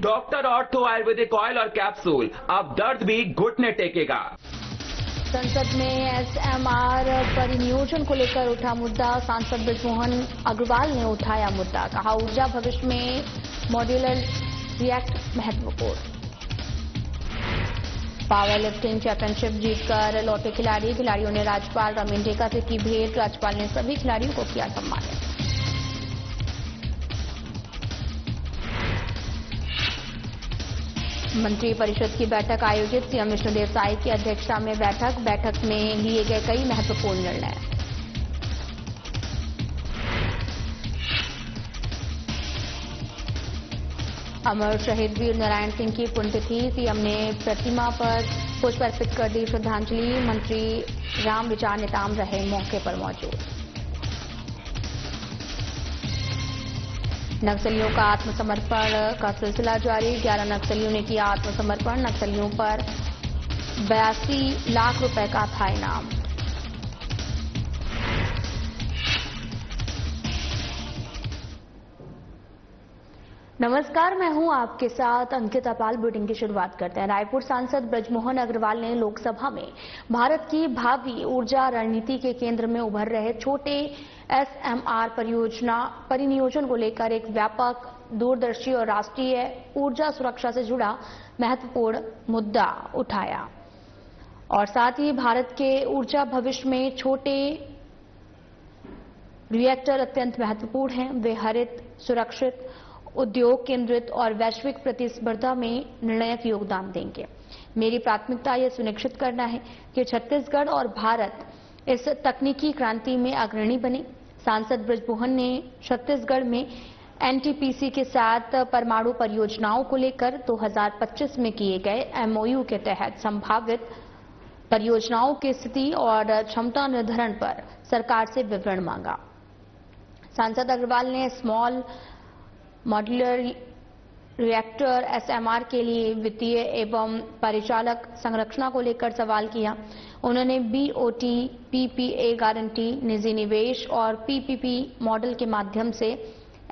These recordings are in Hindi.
डॉक्टर ऑर्थो आयुर्वेदिक ऑयल और कैप्सूल, अब दर्द भी घुटने टेकेगा। संसद में एसएमआर परिनियोजन को लेकर उठा मुद्दा। सांसद बृजमोहन अग्रवाल ने उठाया मुद्दा, कहा ऊर्जा भविष्य में मॉड्यूलर रिएक्टर महत्वपूर्ण। पावर लिफ्टिंग चैंपियनशिप जीतकर लौटे खिलाड़ियों ने राज्यपाल रमेन डेका से की भेंट। राज्यपाल ने सभी खिलाड़ियों को किया सम्मानित। मंत्रिपरिषद की बैठक आयोजित। सीएम विष्णुदेव साय की अध्यक्षता में बैठक में लिए गए कई महत्वपूर्ण निर्णय। अमर शहीद वीर नारायण सिंह की पुण्यतिथि। सीएम ने प्रतिमा पर पुष्प अर्पित कर दी श्रद्धांजलि। मंत्री राम विचार नेताम रहे मौके पर मौजूद। नक्सलियों का आत्मसमर्पण का सिलसिला जारी। 11 नक्सलियों ने किया आत्मसमर्पण। नक्सलियों पर 82 लाख रुपए का था इनाम। नमस्कार, मैं हूं आपके साथ अंकिता पाल। बुलेटिन की शुरुआत करते हैं। रायपुर सांसद बृजमोहन अग्रवाल ने लोकसभा में भारत की भावी ऊर्जा रणनीति के केंद्र में उभर रहे छोटे एसएमआर परिनियोजन को लेकर एक व्यापक, दूरदर्शी और राष्ट्रीय ऊर्जा सुरक्षा से जुड़ा महत्वपूर्ण मुद्दा उठाया और साथ ही भारत के ऊर्जा भविष्य में छोटे रिएक्टर अत्यंत महत्वपूर्ण हैं। वे हरित, सुरक्षित, उद्योग केंद्रित और वैश्विक प्रतिस्पर्धा में निर्णायक योगदान देंगे। मेरी प्राथमिकता यह सुनिश्चित करना है कि छत्तीसगढ़ और भारत इस तकनीकी क्रांति में अग्रणी बने। सांसद बृजमोहन ने छत्तीसगढ़ में एनटीपीसी के साथ परमाणु परियोजनाओं को लेकर 2025 में किए गए एमओयू के तहत संभावित परियोजनाओं की स्थिति और क्षमता निर्धारण पर सरकार से विवरण मांगा। सांसद अग्रवाल ने स्मॉल मॉड्यूलर रिएक्टर एसएमआर के लिए वित्तीय एवं परिचालक संरचना को लेकर सवाल किया। उन्होंने बीओटी, पीपीए गारंटी, निजी निवेश और पीपीपी मॉडल के माध्यम से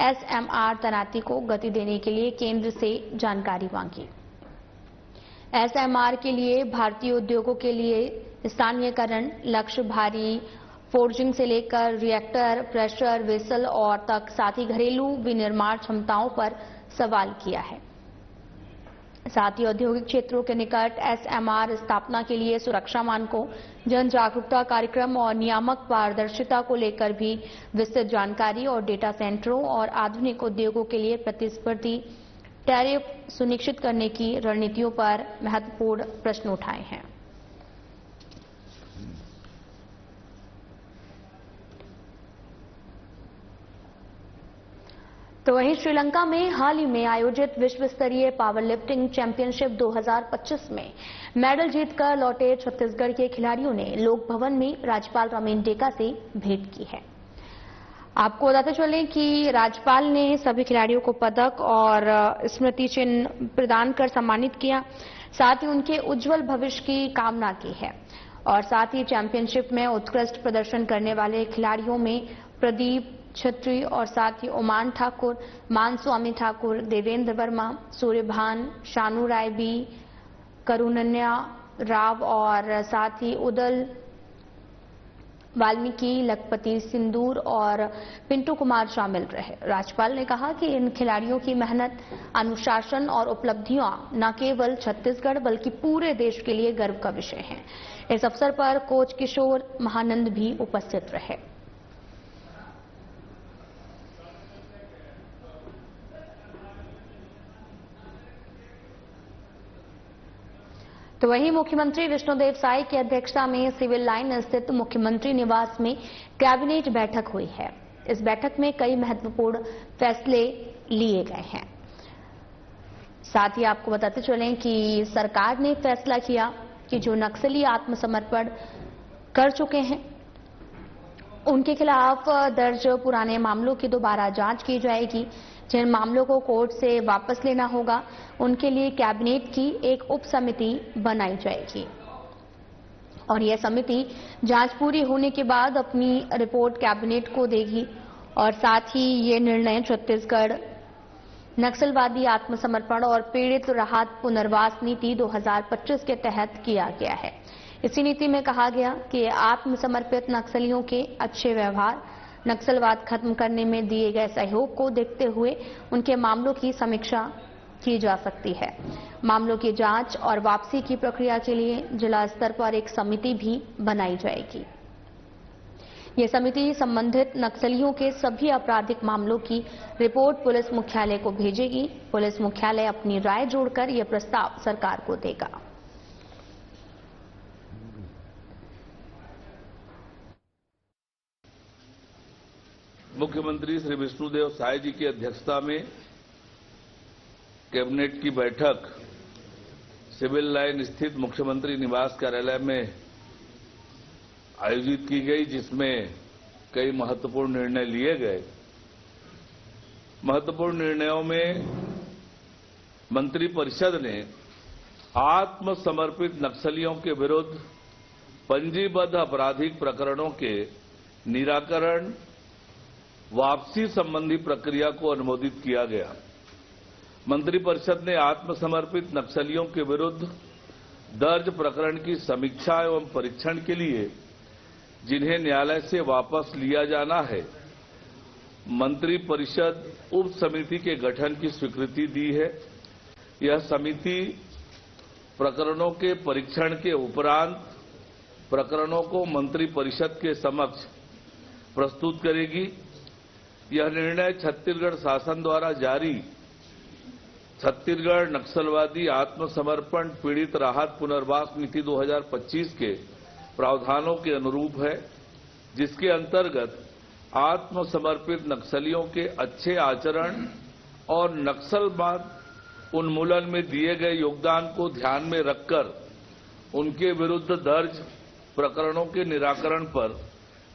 एसएमआर तैनाती को गति देने के लिए केंद्र से जानकारी मांगी। एसएमआर के लिए भारतीय उद्योगों के लिए स्थानीयकरण लक्ष्य, भारी फोर्जिंग से लेकर रिएक्टर, प्रेशर वेसल और तक, साथ ही घरेलू विनिर्माण क्षमताओं पर सवाल किया है। साथ ही औद्योगिक क्षेत्रों के निकट एसएमआर स्थापना के लिए सुरक्षा मानकों, जन जागरूकता कार्यक्रम और नियामक पारदर्शिता को लेकर भी विस्तृत जानकारी और डेटा सेंटरों और आधुनिक उद्योगों के लिए प्रतिस्पर्धी टैरिफ सुनिश्चित करने की रणनीतियों पर महत्वपूर्ण प्रश्न उठाए हैं। तो वहीं श्रीलंका में हाल ही में आयोजित विश्व स्तरीय पावर लिफ्टिंग चैंपियनशिप 2025 में मेडल जीतकर लौटे छत्तीसगढ़ के खिलाड़ियों ने लोक भवन में राज्यपाल रमेन डेका से भेंट की है। आपको बताते चलें कि राज्यपाल ने सभी खिलाड़ियों को पदक और स्मृति चिन्ह प्रदान कर सम्मानित किया। साथ ही उनके उज्जवल भविष्य की कामना की है और साथ ही चैंपियनशिप में उत्कृष्ट प्रदर्शन करने वाले खिलाड़ियों में प्रदीप छत्री और साथ ही ओमान ठाकुर, मानस्वामी ठाकुर, देवेंद्र वर्मा, सूर्यभान, शानू राय बी, करुणन्या राव और साथ ही उदल वाल्मीकि, लखपति सिंदूर और पिंटू कुमार शामिल रहे। राज्यपाल ने कहा कि इन खिलाड़ियों की मेहनत, अनुशासन और उपलब्धियां न केवल छत्तीसगढ़ बल्कि पूरे देश के लिए गर्व का विषय हैं। इस अवसर पर कोच किशोर महानंद भी उपस्थित रहे। तो वहीं मुख्यमंत्री विष्णुदेव साय की अध्यक्षता में सिविल लाइन स्थित मुख्यमंत्री निवास में कैबिनेट बैठक हुई है। इस बैठक में कई महत्वपूर्ण फैसले लिए गए हैं। साथ ही आपको बताते चलें कि सरकार ने फैसला किया कि जो नक्सली आत्मसमर्पण कर चुके हैं उनके खिलाफ दर्ज पुराने मामलों की दोबारा जांच की जाएगी। जिन मामलों को कोर्ट से वापस लेना होगा उनके लिए कैबिनेट की एक उप समिति बनाई जाएगी और यह समिति जांच पूरी होने के बाद अपनी रिपोर्ट कैबिनेट को देगी और साथ ही ये निर्णय छत्तीसगढ़ नक्सलवादी आत्मसमर्पण और पीड़ित राहत पुनर्वास नीति 2025 के तहत किया गया है। इसी नीति में कहा गया कि आत्मसमर्पित नक्सलियों के अच्छे व्यवहार, नक्सलवाद खत्म करने में दिए गए सहयोग को देखते हुए उनके मामलों की समीक्षा की जा सकती है। मामलों की जांच और वापसी की प्रक्रिया के लिए जिला स्तर पर एक समिति भी बनाई जाएगी। ये समिति संबंधित नक्सलियों के सभी आपराधिक मामलों की रिपोर्ट पुलिस मुख्यालय को भेजेगी। पुलिस मुख्यालय अपनी राय जोड़कर यह प्रस्ताव सरकार को देगा। मुख्यमंत्री श्री विष्णुदेव साय जी की अध्यक्षता में कैबिनेट की बैठक सिविल लाइन स्थित मुख्यमंत्री निवास कार्यालय में आयोजित की गई, जिसमें कई महत्वपूर्ण निर्णय लिए गए। महत्वपूर्ण निर्णयों में मंत्रिपरिषद ने आत्मसमर्पित नक्सलियों के विरुद्ध पंजीबद्ध आपराधिक प्रकरणों के निराकरण, वापसी संबंधी प्रक्रिया को अनुमोदित किया गया। मंत्रिपरिषद ने आत्मसमर्पित नक्सलियों के विरुद्ध दर्ज प्रकरण की समीक्षा एवं परीक्षण के लिए जिन्हें न्यायालय से वापस लिया जाना है, मंत्रिपरिषद उप समिति के गठन की स्वीकृति दी है। यह समिति प्रकरणों के परीक्षण के उपरांत प्रकरणों को मंत्रिपरिषद के समक्ष प्रस्तुत करेगी। यह निर्णय छत्तीसगढ़ शासन द्वारा जारी छत्तीसगढ़ नक्सलवादी आत्मसमर्पण पीड़ित राहत पुनर्वास नीति 2025 के प्रावधानों के अनुरूप है, जिसके अंतर्गत आत्मसमर्पित नक्सलियों के अच्छे आचरण और नक्सलवाद उन्मूलन में दिए गए योगदान को ध्यान में रखकर उनके विरुद्ध दर्ज प्रकरणों के निराकरण पर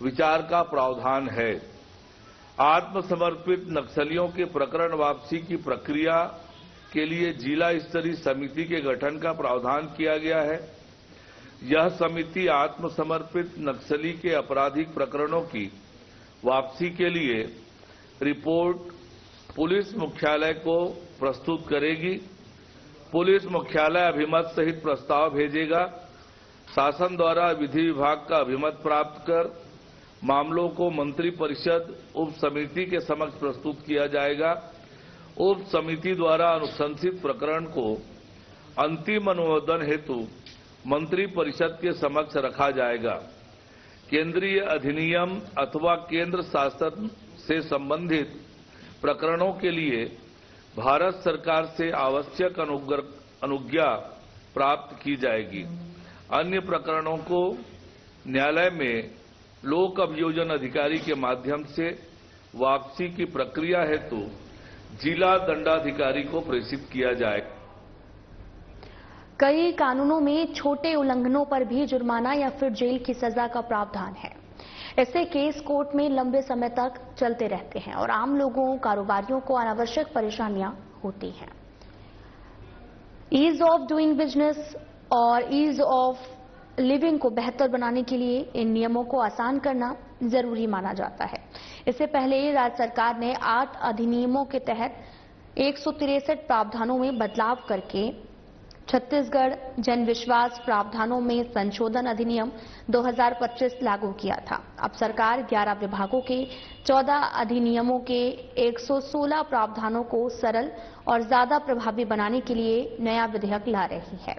विचार का प्रावधान है। आत्मसमर्पित नक्सलियों के प्रकरण वापसी की प्रक्रिया के लिए जिला स्तरीय समिति के गठन का प्रावधान किया गया है। यह समिति आत्मसमर्पित नक्सली के आपराधिक प्रकरणों की वापसी के लिए रिपोर्ट पुलिस मुख्यालय को प्रस्तुत करेगी। पुलिस मुख्यालय अभिमत सहित प्रस्ताव भेजेगा। शासन द्वारा विधि विभाग का अभिमत प्राप्त कर मामलों को मंत्रिपरिषद उप समिति के समक्ष प्रस्तुत किया जाएगा। उप समिति द्वारा अनुशंसित प्रकरण को अंतिम अनुमोदन हेतु मंत्रिपरिषद के समक्ष रखा जाएगा। केंद्रीय अधिनियम अथवा केंद्र शासन से संबंधित प्रकरणों के लिए भारत सरकार से आवश्यक अनुज्ञा प्राप्त की जाएगी। अन्य प्रकरणों को न्यायालय में लोक अभियोजन अधिकारी के माध्यम से वापसी की प्रक्रिया हेतु जिला दंडाधिकारी को प्रेषित किया जाए। कई कानूनों में छोटे उल्लंघनों पर भी जुर्माना या फिर जेल की सजा का प्रावधान है। ऐसे केस कोर्ट में लंबे समय तक चलते रहते हैं और आम लोगों, कारोबारियों को अनावश्यक परेशानियां होती हैं। ईज ऑफ डूइंग बिजनेस और ईज ऑफ लिविंग को बेहतर बनाने के लिए इन नियमों को आसान करना जरूरी माना जाता है। इससे पहले राज्य सरकार ने 8 अधिनियमों के तहत 163 प्रावधानों में बदलाव करके छत्तीसगढ़ जन विश्वास प्रावधानों में संशोधन अधिनियम 2025 लागू किया था। अब सरकार 11 विभागों के 14 अधिनियमों के 116 प्रावधानों को सरल और ज्यादा प्रभावी बनाने के लिए नया विधेयक ला रही है।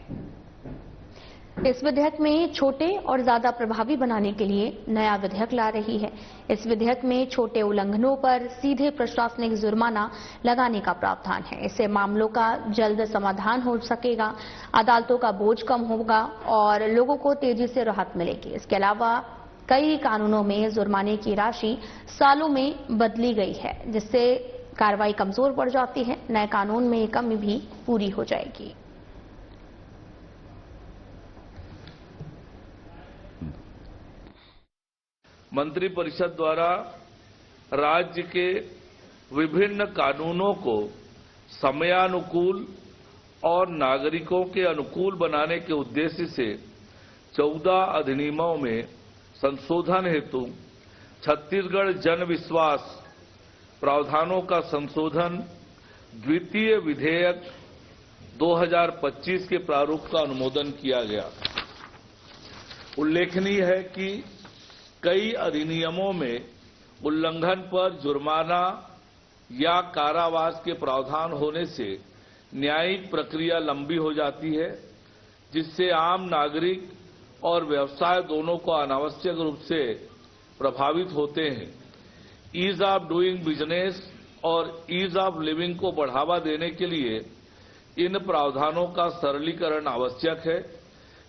इस विधेयक में छोटे और ज्यादा प्रभावी बनाने के लिए नया विधेयक ला रही है। इस विधेयक में छोटे उल्लंघनों पर सीधे प्रशासनिक जुर्माना लगाने का प्रावधान है। इससे मामलों का जल्द समाधान हो सकेगा, अदालतों का बोझ कम होगा और लोगों को तेजी से राहत मिलेगी। इसके अलावा कई कानूनों में जुर्माने की राशि सालों में बदली गई है, जिससे कार्रवाई कमजोर पड़ जाती है। नए कानून में कमी भी पूरी हो जाएगी। मंत्रिपरिषद द्वारा राज्य के विभिन्न कानूनों को समयानुकूल और नागरिकों के अनुकूल बनाने के उद्देश्य से 14 अधिनियमों में संशोधन हेतु छत्तीसगढ़ जन विश्वास प्रावधानों का संशोधन द्वितीय विधेयक 2025 के प्रारूप का अनुमोदन किया गया। उल्लेखनीय है कि कई अधिनियमों में उल्लंघन पर जुर्माना या कारावास के प्रावधान होने से न्यायिक प्रक्रिया लंबी हो जाती है, जिससे आम नागरिक और व्यवसाय दोनों को अनावश्यक रूप से प्रभावित होते हैं। ईज ऑफ डूइंग बिजनेस और ईज ऑफ लिविंग को बढ़ावा देने के लिए इन प्रावधानों का सरलीकरण आवश्यक है।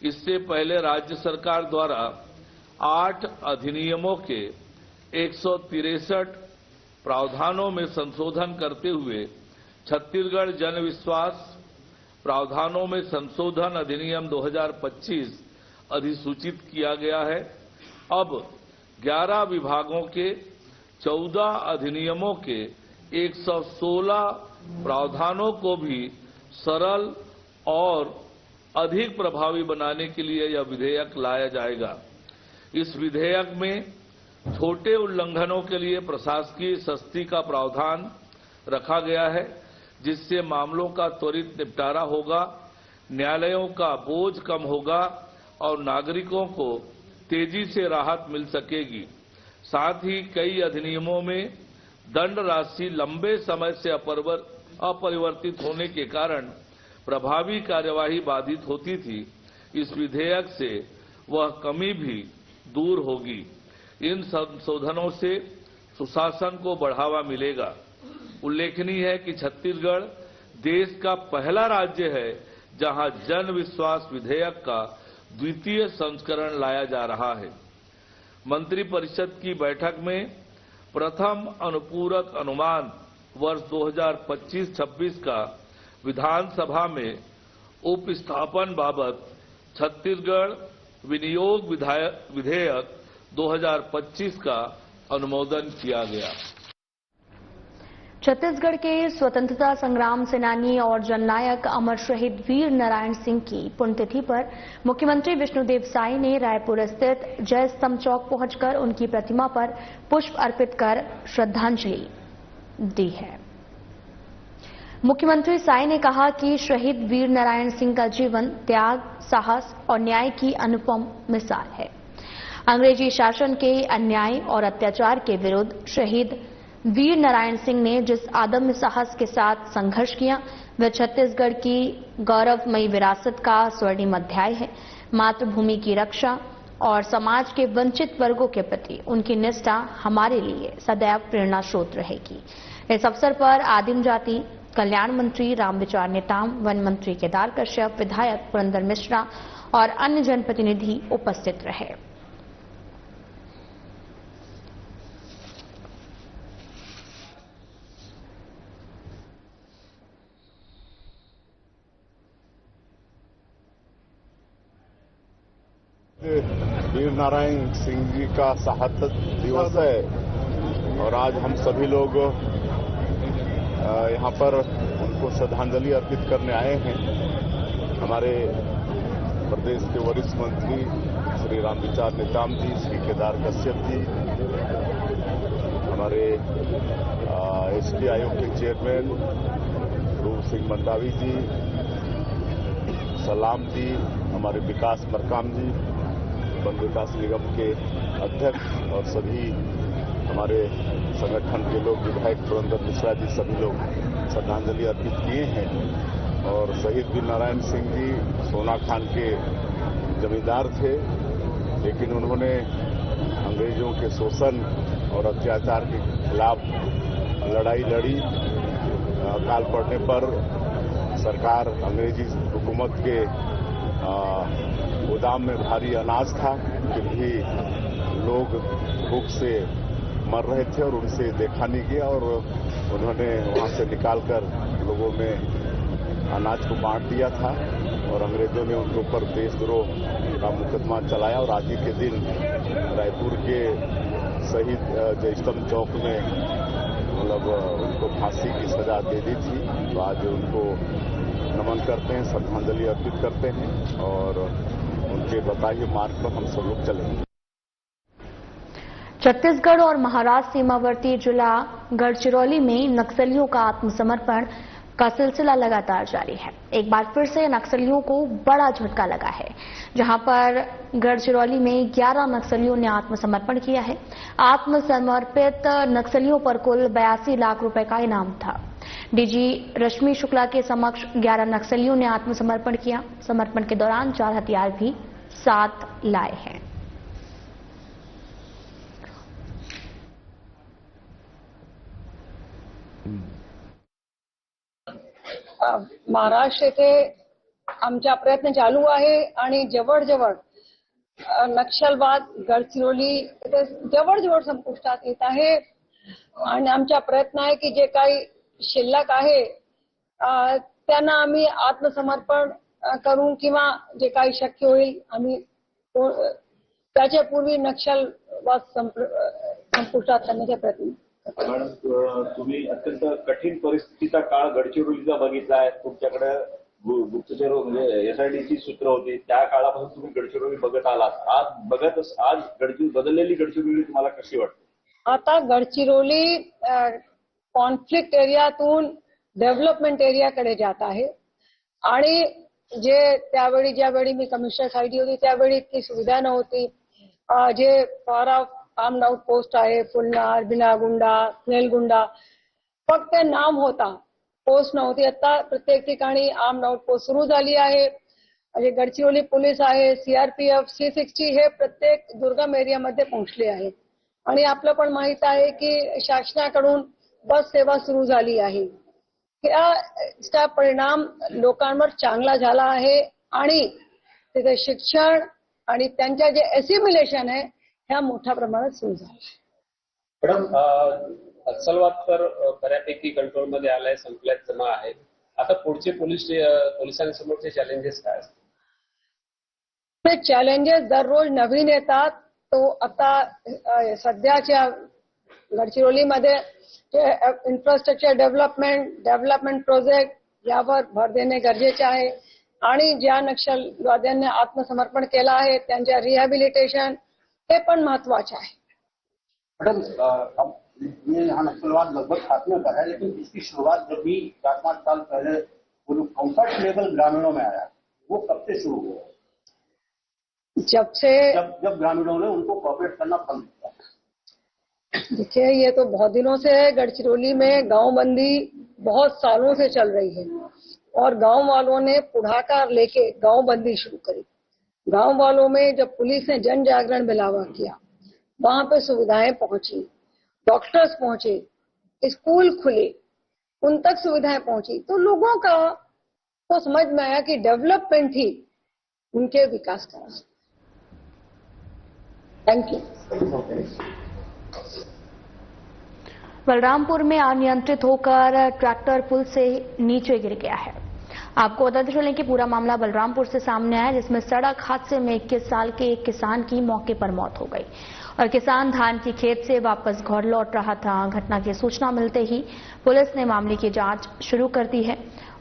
इससे पहले राज्य सरकार द्वारा 8 अधिनियमों के 163 प्रावधानों में संशोधन करते हुए छत्तीसगढ़ जन विश्वास प्रावधानों में संशोधन अधिनियम 2025 अधिसूचित किया गया है। अब 11 विभागों के 14 अधिनियमों के 116 प्रावधानों को भी सरल और अधिक प्रभावी बनाने के लिए यह विधेयक लाया जाएगा। इस विधेयक में छोटे उल्लंघनों के लिए प्रशासकीय सख्ती का प्रावधान रखा गया है, जिससे मामलों का त्वरित निपटारा होगा, न्यायालयों का बोझ कम होगा और नागरिकों को तेजी से राहत मिल सकेगी। साथ ही कई अधिनियमों में दंड राशि लंबे समय से अपरिवर्तित होने के कारण प्रभावी कार्यवाही बाधित होती थी। इस विधेयक से वह कमी भी दूर होगी। इन संशोधनों से सुशासन को बढ़ावा मिलेगा। उल्लेखनीय है कि छत्तीसगढ़ देश का पहला राज्य है जहां जन विश्वास विधेयक का द्वितीय संस्करण लाया जा रहा है। मंत्रिपरिषद की बैठक में प्रथम अनुपूरक अनुमान वर्ष 2025-26 का विधानसभा में उपस्थापन बाबत छत्तीसगढ़ विनियोग विधेयक 2025 का अनुमोदन किया गया। छत्तीसगढ़ के स्वतंत्रता संग्राम सेनानी और जननायक अमर शहीद वीर नारायण सिंह की पुण्यतिथि पर मुख्यमंत्री विष्णुदेव साय ने रायपुर स्थित जय स्तंभ चौक पहुंचकर उनकी प्रतिमा पर पुष्प अर्पित कर श्रद्धांजलि दी है। मुख्यमंत्री साय ने कहा कि शहीद वीर नारायण सिंह का जीवन त्याग, साहस और न्याय की अनुपम मिसाल है। अंग्रेजी शासन के अन्याय और अत्याचार के विरुद्ध शहीद वीर नारायण सिंह ने जिस आदम्य साहस के साथ संघर्ष किया, वह छत्तीसगढ़ की गौरवमयी विरासत का स्वर्णिम अध्याय है। मातृभूमि की रक्षा और समाज के वंचित वर्गों के प्रति उनकी निष्ठा हमारे लिए सदैव प्रेरणा स्रोत रहेगी। इस अवसर पर आदिम जाति कल्याण मंत्री रामविचार नेताम, वन मंत्री केदार कश्यप, विधायक पुरंदर मिश्रा और अन्य जनप्रतिनिधि उपस्थित रहे। वीर नारायण सिंह जी का शहादत दिवस है और आज हम सभी लोग यहाँ पर उनको श्रद्धांजलि अर्पित करने आए हैं। हमारे प्रदेश के वरिष्ठ मंत्री श्री रामविचार नेताम जी, श्री केदार कश्यप जी, हमारे एसटी आयोग के चेयरमैन रूप सिंह मंडावी जी, सलाम जी, हमारे विकास मरकाम जी, वन विकास निगम के अध्यक्ष और सभी हमारे संगठन के लोग, विधायक पुरंदर मिश्रा जी, सभी लोग श्रद्धांजलि अर्पित किए हैं। और शहीद वीर नारायण सिंह जी सोना खान के जमींदार थे, लेकिन उन्होंने अंग्रेजों के शोषण और अत्याचार के खिलाफ लड़ाई लड़ी। अकाल पड़ने पर सरकार, अंग्रेजी हुकूमत के गोदाम में भारी अनाज था, फिर भी लोग भूख से मर रहे थे और उनसे देखा नहीं गया और उन्होंने वहां से निकालकर लोगों में अनाज को बांट दिया था और अंग्रेजों ने उनके ऊपर देशद्रोह का मुकदमा चलाया और आज ही के दिन रायपुर के शहीद जय स्तंभ चौक में मतलब उनको फांसी की सजा दे दी थी। तो आज उनको नमन करते हैं, श्रद्धांजलि अर्पित करते हैं और उनके बताए मार्ग पर हम सब लोग चलेंगे। छत्तीसगढ़ और महाराष्ट्र सीमावर्ती जिला गढ़चिरौली में नक्सलियों का आत्मसमर्पण का सिलसिला लगातार जारी है। एक बार फिर से नक्सलियों को बड़ा झटका लगा है, जहां पर गढ़चिरौली में 11 नक्सलियों ने आत्मसमर्पण किया है। आत्मसमर्पित नक्सलियों पर कुल 82 लाख रुपए का इनाम था। डीजी रश्मि शुक्ला के समक्ष 11 नक्सलियों ने आत्मसमर्पण किया। समर्पण के दौरान 4 हथियार भी साथ लाए हैं। महाराष्ट्र येथे आमचा प्रयत्न चालू आहे आणि जवळ नक्षलवाद गडचिरोली जवळ संपुष्टात येत आहे आणि आमचा प्रयत्न आहे की जे काही शिल्लक आहे त्यांना आम्ही आत्मसमर्पण करून किंवा जे काही शक्य होईल आम्ही त्याच्या पूर्वी नक्षलवाद संपुष्टात करण्याचा प्रयत्न। कारण तुम्ही अत्यंत कठीण परिस्थितीचा काळ गडचिरोलीचा बघितला आहे। तुमच्याकडे गुप्तचर म्हणजे एसआयडीची सूत्र होती, त्या काळापासून तुम्ही गडचिरोली बघत आलात। आज बदललेली गडचिरोली तुम्हाला कशी वाटते? आता गडचिरोली कॉन्फ्लिक्ट एरियातून डेव्हलपमेंट एरियाकडे जात आहे आणि जे त्यावेळी ज्यावेळी मी कमिशनर साईडी होती त्यावेळी इतकी सुविधा नव्हती। जे फॉर आर्म्ड आउटपोस्ट आहे फुलनार, बिनागुंडा, नेलगुंडा, फक्त नाम होता, पोस्ट नव्हती। आता प्रत्येक ठिकाणी आर्म्ड आउटपोस्ट सुरू झाली आहे। म्हणजे गडचिरोली पोलीस आहे, सीआरपीएफ, C60 हे प्रत्येक दुर्गम एरियामध्ये पोहोचले आहे आणि आपलं पण माहित आहे की शासनाकडून बस सेवा सुरू झाली आहे। याचा परिणाम लोकांवर चांगला झाला आहे आणि तिथे शिक्षण आणि त्यांच्या जे एसिम्युलेशन आहे ह्या मोठ्या प्रमाणात सुरू झाला। मॅडम, नक्षलवाद तर बऱ्यापैकी कंट्रोलमध्ये आलाय, संपल्यात जमा आहे। आता पुढचे पोलिसांसमोरचे चॅलेंजेस काय असतात? ते चॅलेंजेस दररोज नवीन येतात। तो आता सध्याच्या गडचिरोलीमध्ये इन्फ्रास्ट्रक्चर डेव्हलपमेंट प्रोजेक्ट यावर भर देणे गरजेचे आहे आणि ज्या नक्षलवाद्यांनी आत्मसमर्पण केलं आहे त्यांच्या रिहॅबिलिटेशन हे पण महत्वाचे आहे। मैडम, ये यहाँ नक्सलवाद लगभग खात्मे पर है, लेकिन इसकी शुरुआत जब भी 4-5 साल पहले वो कंफर्ट लेवल ग्रामीणों में आया, वो कब से शुरू हुआ? जब ग्रामीणों ने उनको कोऑपरेट करना बंद किया। देखिए, ये तो बहुत दिनों से है। गडचिरोली में गांवबंदी बहुत सालों से चल रही है और गांव वालों ने पुढ़ाकार लेके गांवबंदी शुरू करी। गांव वालों में जब पुलिस ने जन जागरण बुलावा किया, वहां पे सुविधाएं पहुंची, डॉक्टर्स पहुंचे, स्कूल खुले, उन तक सुविधाएं पहुंची, तो लोगों का तो समझ में आया कि डेवलपमेंट ही उनके विकास का रास्ता। Thank you. बलरामपुर में अनियंत्रित होकर ट्रैक्टर पुल से नीचे गिर गया है। आपको बताते चलें कि पूरा मामला बलरामपुर से सामने आया, जिसमें सड़क हादसे में 21 साल के एक किसान की मौके पर मौत हो गई और किसान धान की खेत से वापस घर लौट रहा था। घटना की सूचना मिलते ही पुलिस ने मामले की जांच शुरू कर दी है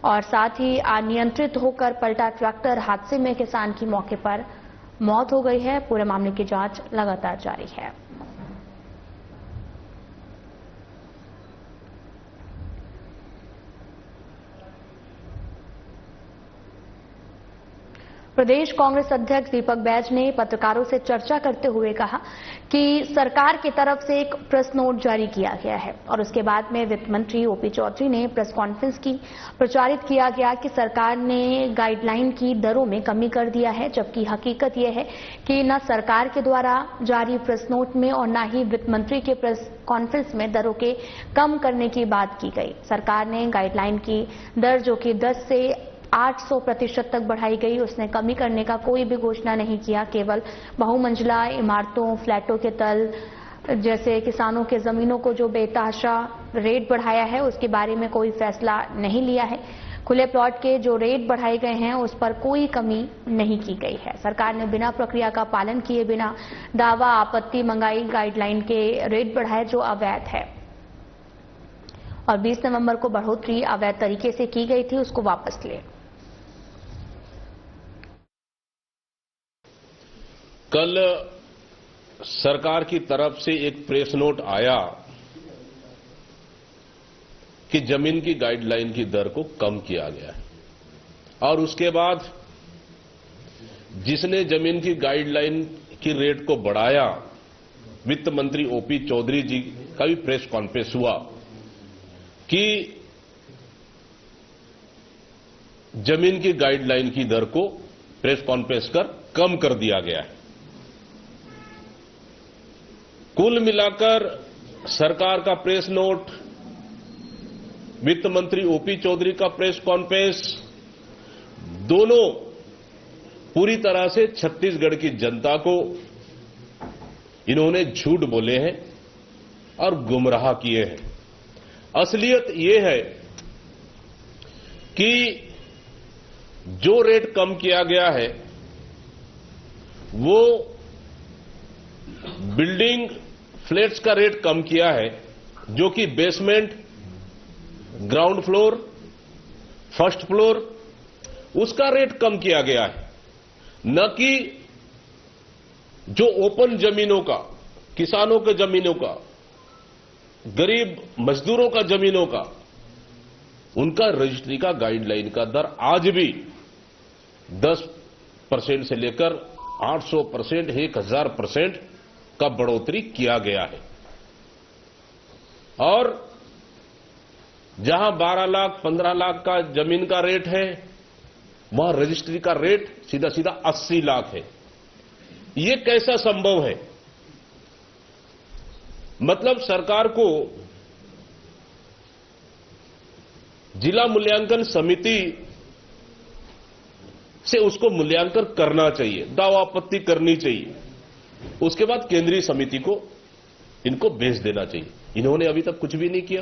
और साथ ही अनियंत्रित होकर पलटा ट्रैक्टर हादसे में किसान की मौके पर मौत हो गई है। पूरे मामले की जांच लगातार जारी है। प्रदेश कांग्रेस अध्यक्ष दीपक बैज ने पत्रकारों से चर्चा करते हुए कहा कि सरकार की तरफ से एक प्रेस नोट जारी किया गया है और उसके बाद में वित्त मंत्री ओपी चौधरी ने प्रेस कॉन्फ्रेंस की प्रचारित किया गया कि सरकार ने गाइडलाइन की दरों में कमी कर दिया है, जबकि हकीकत यह है कि न सरकार के द्वारा जारी प्रेस नोट में और न ही वित्त मंत्री के प्रेस कॉन्फ्रेंस में दरों के कम करने की बात की गई। सरकार ने गाइडलाइन की दर जो कि 10 से 800% तक बढ़ाई गई, उसने कमी करने का कोई भी घोषणा नहीं किया। केवल बहुमंजिला इमारतों, फ्लैटों के तल जैसे किसानों के जमीनों को जो बेतहाशा रेट बढ़ाया है उसके बारे में कोई फैसला नहीं लिया है। खुले प्लॉट के जो रेट बढ़ाए गए हैं उस पर कोई कमी नहीं की गई है। सरकार ने बिना प्रक्रिया का पालन किए बिना दावा आपत्ति मंगाई गाइडलाइन के रेट बढ़ाए जो अवैध है और 20 नवंबर को बढ़ोतरी अवैध तरीके से की गई थी, उसको वापस ले। कल सरकार की तरफ से एक प्रेस नोट आया कि जमीन की गाइडलाइन की दर को कम किया गया है और उसके बाद जिसने जमीन की गाइडलाइन की रेट को बढ़ाया, वित्त मंत्री ओपी चौधरी जी का भी प्रेस कॉन्फ्रेंस हुआ कि जमीन की गाइडलाइन की दर को प्रेस कॉन्फ्रेंस कर कम कर दिया गया है। कुल मिलाकर सरकार का प्रेस नोट, वित्त मंत्री ओपी चौधरी का प्रेस कॉन्फ्रेंस, दोनों पूरी तरह से छत्तीसगढ़ की जनता को इन्होंने झूठ बोले हैं और गुमराह किए हैं। असलियत यह है कि जो रेट कम किया गया है वो बिल्डिंग फ्लैट्स का रेट कम किया है, जो कि basement, ground floor, first floor, उसका रेट कम किया गया है, न कि जो ओपन जमीनों का, किसानों के जमीनों का, गरीब मजदूरों का जमीनों का, उनका रजिस्ट्री का गाइडलाइन का दर आज भी 10% से लेकर 800%, 1000% का बढ़ोतरी किया गया है। और जहां 12 लाख, 15 लाख का जमीन का रेट है, वहां रजिस्ट्री का रेट सीधा सीधा 80 लाख है। ये कैसा संभव है? मतलब सरकार को जिला मूल्यांकन समिति से उसको मूल्यांकन करना चाहिए, दावा आपत्ति करनी चाहिए, उसके बाद केंद्रीय समिति को इनको भेज देना चाहिए। इन्होंने अभी तक कुछ भी नहीं किया।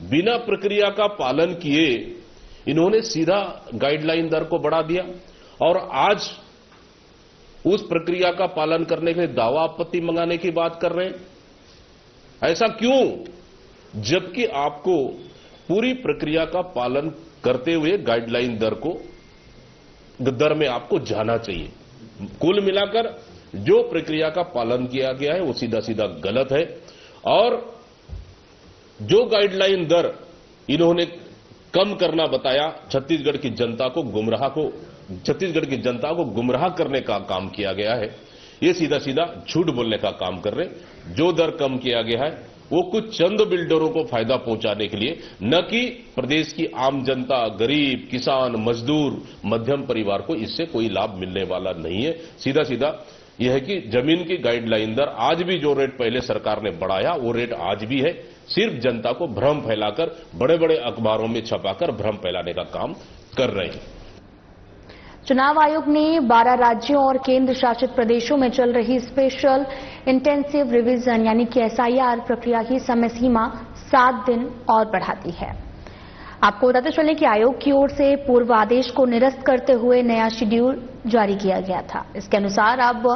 बिना प्रक्रिया का पालन किए इन्होंने सीधा गाइडलाइन दर को बढ़ा दिया और आज उस प्रक्रिया का पालन करने के लिए दावा आपत्ति मंगाने की बात कर रहे हैं। ऐसा क्यों? जबकि आपको पूरी प्रक्रिया का पालन करते हुए गाइडलाइन दर में आपको जाना चाहिए। कुल मिलाकर जो प्रक्रिया का पालन किया गया है वो सीधा सीधा गलत है और जो गाइडलाइन दर इन्होंने कम करना बताया, छत्तीसगढ़ की जनता को गुमराह करने का काम किया गया है। ये सीधा सीधा झूठ बोलने का काम कर रहे। जो दर कम किया गया है वो कुछ चंद बिल्डरों को फायदा पहुंचाने के लिए, न कि प्रदेश की आम जनता, गरीब, किसान, मजदूर, मध्यम परिवार को इससे कोई लाभ मिलने वाला नहीं है। सीधा सीधा यह है कि जमीन की गाइडलाइन दर आज भी जो रेट पहले सरकार ने बढ़ाया वो रेट आज भी है। सिर्फ जनता को भ्रम फैलाकर, बड़े बड़े अखबारों में छपाकर भ्रम फैलाने का काम कर रहे हैं। चुनाव आयोग ने 12 राज्यों और केंद्र शासित प्रदेशों में चल रही स्पेशल इंटेंसिव रिवीजन यानी कि एसआईआर प्रक्रिया की समय सीमा 7 दिन और बढ़ा दी है। आपको बताते चलें कि आयोग की ओर से पूर्व आदेश को निरस्त करते हुए नया शेड्यूल जारी किया गया था। इसके अनुसार अब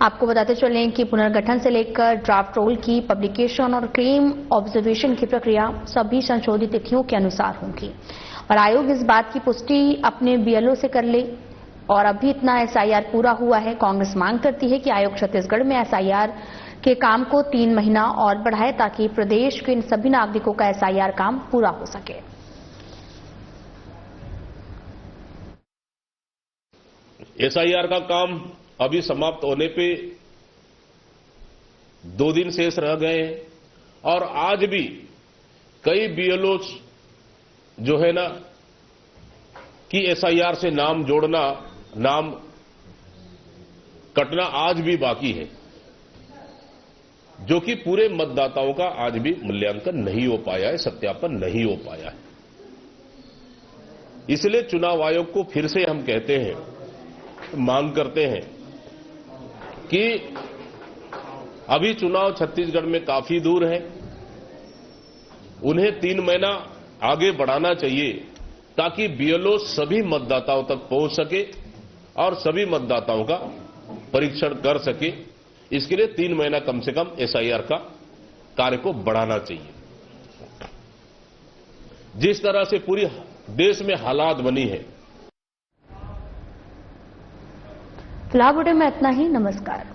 आपको बताते चलें कि पुनर्गठन से लेकर ड्राफ्ट रोल की पब्लिकेशन और क्लेम ऑब्जर्वेशन की प्रक्रिया सभी संशोधित तिथियों के अनुसार होगी और आयोग इस बात की पुष्टि अपने बीएलओ से कर ले। और अभी इतना एसआईआर पूरा हुआ है। कांग्रेस मांग करती है कि आयोग छत्तीसगढ़ में एसआईआर के काम को 3 महीना और बढ़ाए ताकि प्रदेश के इन सभी नागरिकों का एसआईआर काम पूरा हो सके। एसआईआर का काम अभी समाप्त होने पे 2 दिन शेष रह गए हैं और आज भी कई बीएलओ जो है ना कि एसआईआर से नाम जोड़ना, नाम कटना आज भी बाकी है, जो कि पूरे मतदाताओं का आज भी मूल्यांकन नहीं हो पाया है, सत्यापन नहीं हो पाया है। इसलिए चुनाव आयोग को फिर से हम कहते हैं, मांग करते हैं कि अभी चुनाव छत्तीसगढ़ में काफी दूर है, उन्हें 3 महीना आगे बढ़ाना चाहिए ताकि बीएलओ सभी मतदाताओं तक पहुंच सके और सभी मतदाताओं का परीक्षण कर सके। इसके लिए 3 महीना कम से कम एसआईआर का कार्य को बढ़ाना चाहिए। जिस तरह से पूरी देश में हालात बनी है। फिलहाल बुलेटिन में इतना ही। नमस्कार।